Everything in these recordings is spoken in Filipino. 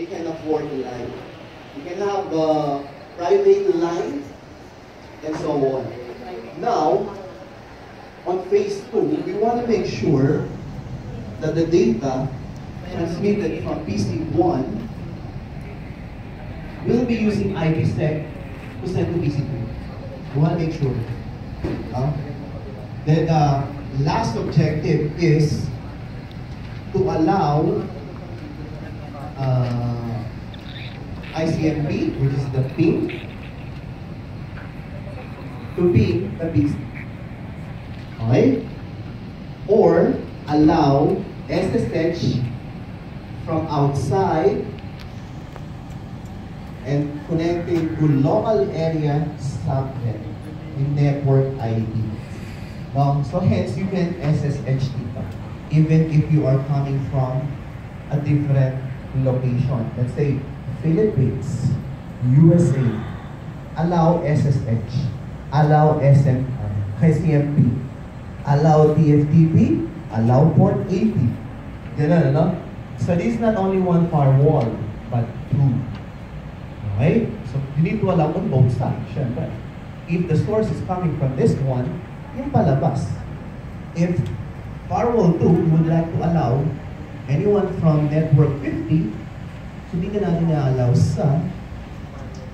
we can afford line. We can have private line and so on. Now, on phase 2, we want to make sure that the data transmitted from PC1 will be using IPsec to send to PC2. We want to make sure. Then the last objective is to allow ICMP, which is the ping, to ping the PC. Okay? Or allow SSH from outside and connecting to local area subnet in network ID. So hence you can SSH dito, even if you are coming from a different location. Let's say Philippines, USA, allow SSH, allow ICMP, allow TFTP, allow port 80. Ganun, no? So this is not only one firewall, but two. Okay? So you need to allow on both sides, syempre. If the source is coming from this one, yung palabas. If firewall 2 would like to allow anyone from network 50, so dito natin na-allow sa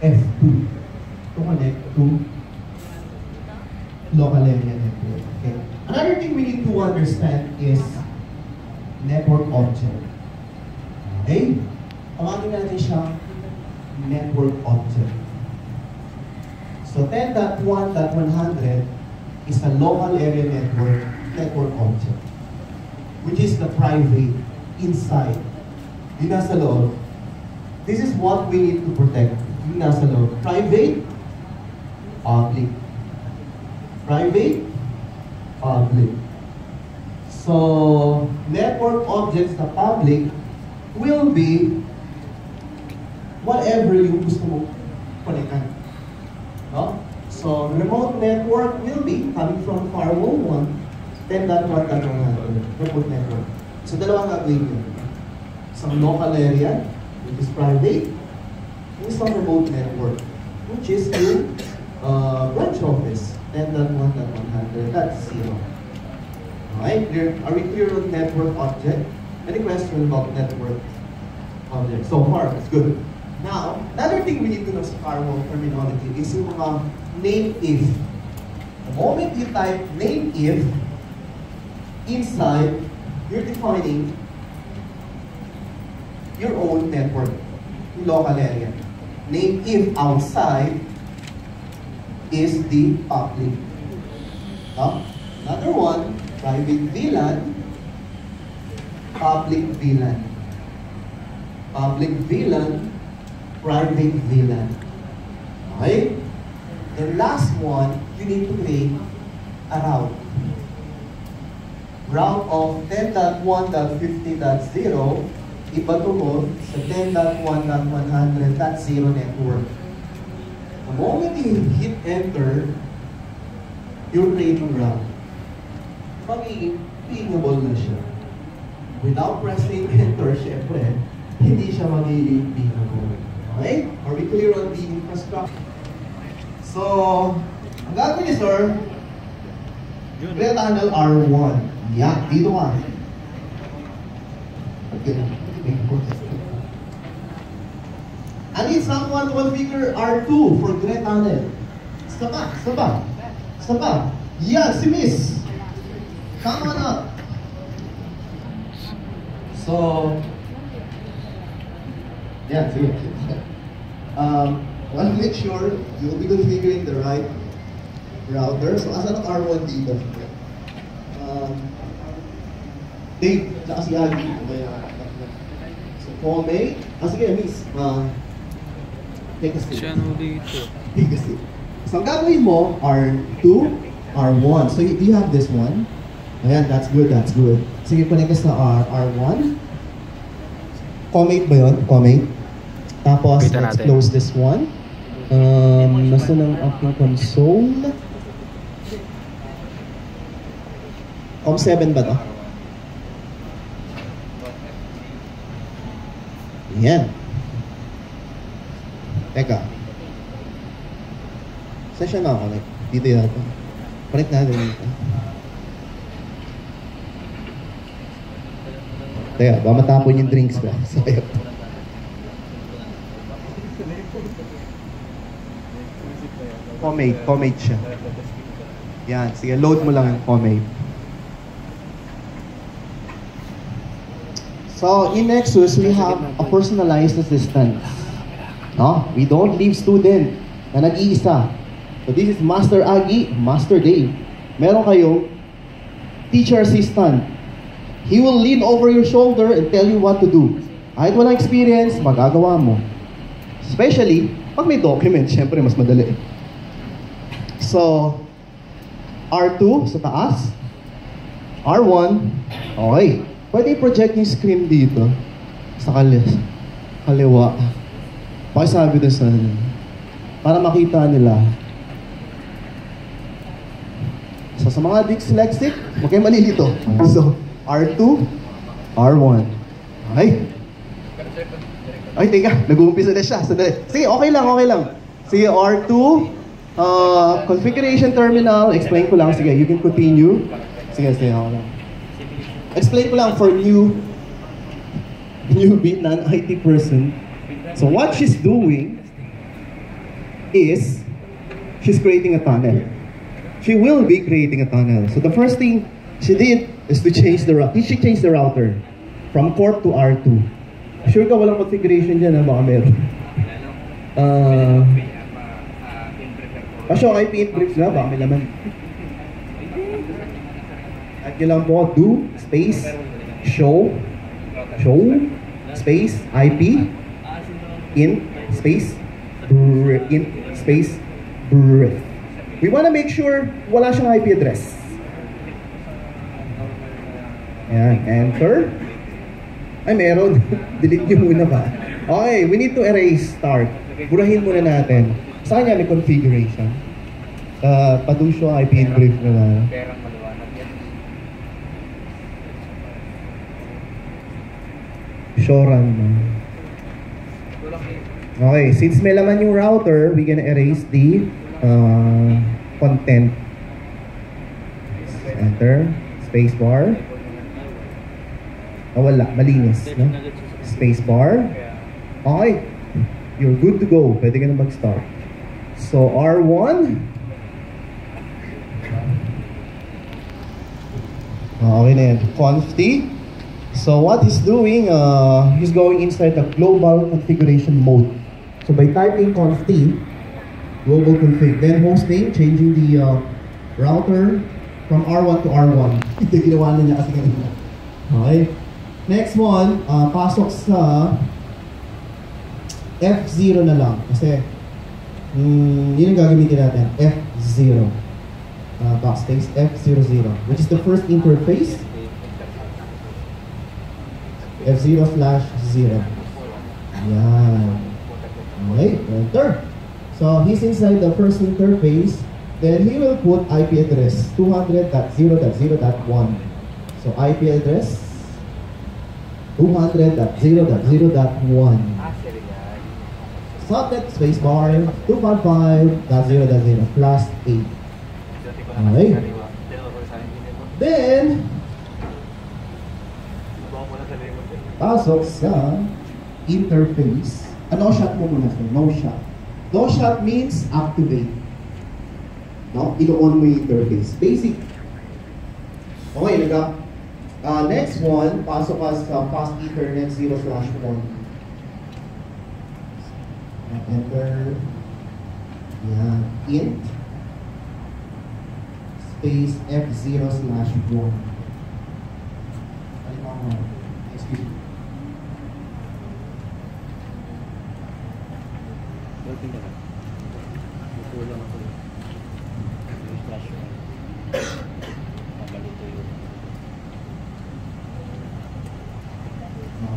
F2 to connect to local area network. Okay? Another thing we need to understand is network object. Okay? Tawagin natin siya network object. So 10.1.100 is a local area network object, which is the private inside. Yung nasa loob. This is what we need to protect. Yung nasa loob. Private, public. Private, public. So, network objects na public will be whatever yung gusto mo connectan. No? So, remote network will be coming from firewall 1, 10.1.100, remote network. So, dalawang gagawin yun. Isang local area, which is private, and isang remote network, which is in branch office, 10.1.100, that's 0. Alright, are we clear on network object? Any question about network object? So far, it's good. Now, another thing we need to know sa firewall terminology is yung mga name if. The moment you type name if, inside, you're defining your own network, yung local area. Name if outside is the public. Another one, private VLAN, public VLAN. Public VLAN, private VLAN. Okay? And last one, you need to create a route. Route of 10.1.50.0 ipatungo sa 10.1.100.0 network. The moment you hit enter, you're creating route. Magiging pingable na siya. Without pressing enter, syempre, hindi siya magiging pingable. Okay? Are we clear on the infrastructure? So, ang gagawin ni sir, Red Tunnel R1. Yeah, dito ka. Okay. I need someone to configure R2 for Great Tunnel. Saba. Yeah, si Miss. Come on up. So, yeah, sige. Want to make sure you'll be configuring the right router. So, asan ang R1 dito? Dave, saka si Agi. So, Comey. Sige, Miss. Take a seat. Channel dito. Take a seat. So, ang gagawin mo, R2, R1. So, you have this one. Ayan, that's good. Sige, connect ka sa R1. Comate ba yun? Comate. Tapos, let's close this one. Nasa ng app na console. COM7 ba to? Ayan. Teka. Saan siya na-connect? Dito yata. Connect natin dito. Teka, ba matapon yung drinks ko. Sayang. Pomade siya. Yan, sige, load mo lang yung pomade. So, in Nexus, we have a personalized assistant. No? We don't leave student na nag-iisa. So, this is Master Agi, Master Dave. Meron kayong teacher assistant. He will lean over your shoulder and tell you what to do. Kahit walang experience, magagawa mo. Especially, pag may document, syempre mas madali. So, R2 sa taas. R1. Okay. Pwede i-project yung screen dito. Sa kaliwa. Pakisabi doon sa para makita nila. So, sa mga dyslexic, huwag kayo malilito. So, R2, R1. Okay. Ay, teka. Nag-uumpisa na siya. Sige, okay lang. Sige, R2. Configuration terminal. Explain ko lang. Sige, you can continue. Sige, okay lang. Explain ko lang for newbie, non-IT person. So what she's doing is, she's creating a tunnel. She will be creating a tunnel. So the first thing she did is to change the router. She changed the router from Corp to R2. Sure ka walang configuration dyan, ha? Baka meron. Pasyo, IP in briefs na, baka may laman. At yun lang po, do, space, show, space, IP, in, space, brief. We want to make sure wala siyang IP address. Ayan, enter. Ay, meron. Delete nyo muna ba? Okay, we need to erase, start. Burahin muna natin. Sa kanya may configuration. Padusyo, IP in brief na na. Show run. Okay, since may laman yung router, we can erase the content. Enter. Spacebar. Oh, wala. Malinis. No? Spacebar. Okay. You're good to go. Pwede ka na mag-start. So, R1. Okay na yan. Conf T. So, what he's doing, he's going inside the global configuration mode. So, by typing conf T, global config, then hostname, changing the router from R1 to R1. Ito ginawa na niya kasi kanina. Okay. Next one, pasok sa F0 na lang. Kasi, yun ang gagamitin natin. F0. Backspace F00, which is the first interface. F0/0. Yan. Okay, enter. So, he's inside the first interface. Then, he will put IP address 200.0.0.1. So, IP address 200.0.0.1. Subnet spacebar 255.0.0 plus 8. Okay. Then, pasok sa interface. No shot mo muna sir. No shot. No shot means activate. No? Ilo-on mo yung interface. Basic. Okay, next one, pasok ka sa fast ethernet 0/1. Enter. Yan. Int. Space F0/1. Excuse me.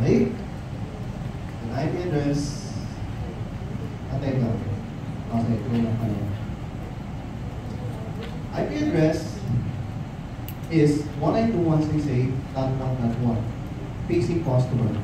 Okay. An IP address. Teka. Okay, kulang ka lang. IP address is 192.168.1.1 facing customer.